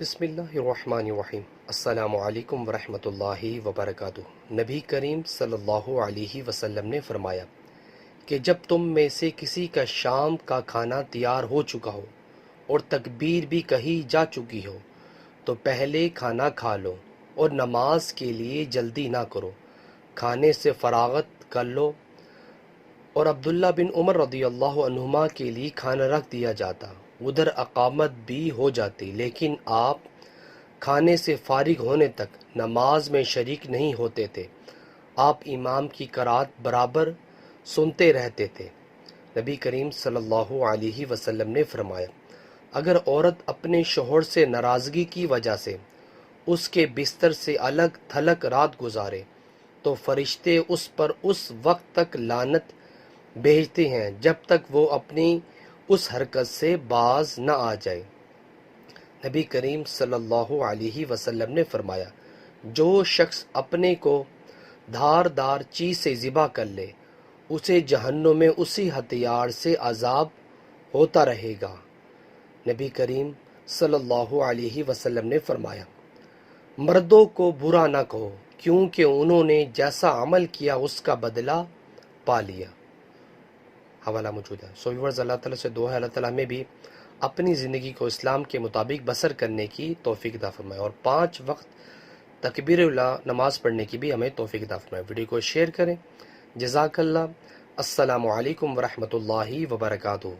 بسم اللہ الرحمن الرحیم۔ السلام علیکم ورحمۃ اللہ وبرکاتہ۔ نبی کریم صلی اللہ علیہ وسلم نے فرمایا کہ جب تم میں سے کسی کا شام کا کھانا تیار ہو چکا ہو اور تکبیر بھی کہی جا چکی ہو تو پہلے کھانا کھا لو اور نماز کے لیے جلدی نہ کرو، کھانے سے فراغت کر لو۔ اور عبداللہ بن عمر رضی اللہ عنہما کے لیے کھانا رکھ دیا جاتا، ادھر اقامت بھی ہو جاتی، لیکن آپ کھانے سے فارغ ہونے تک نماز میں شریک نہیں ہوتے تھے۔ آپ امام کی قرات برابر سنتے رہتے تھے۔ نبی کریم صلی اللہ علیہ وسلم نے فرمایا، اگر عورت اپنے شوہر سے ناراضگی کی وجہ سے اس کے بستر سے الگ تھلگ رات گزارے تو فرشتے اس پر اس وقت تک لعنت بھیجتے ہیں جب تک وہ اپنی اس حرکت سے باز نہ آ جائے۔ نبی کریم صلی اللہ علیہ وسلم نے فرمایا، جو شخص اپنے کو دھاردار چیز سے ذبح کر لے اسے جہنم میں اسی ہتھیار سے عذاب ہوتا رہے گا۔ نبی کریم صلی اللہ علیہ وسلم نے فرمایا، مردوں کو برا نہ کہو کیونکہ انہوں نے جیسا عمل کیا اس کا بدلہ پا لیا۔ حوالہ موجود ہے۔ ویورز، اللہ تعالیٰ سے دعا ہے اللہ تعالیٰ ہمیں بھی اپنی زندگی کو اسلام کے مطابق بسر کرنے کی توفیق عطا فرمائے اور 5 وقت تکبیر اللہ نماز پڑھنے کی بھی ہمیں توفیق عطا فرمائے۔ ویڈیو کو شیئر کریں۔ جزاک اللہ۔ السلام علیکم ورحمۃ اللہ وبرکاتہ۔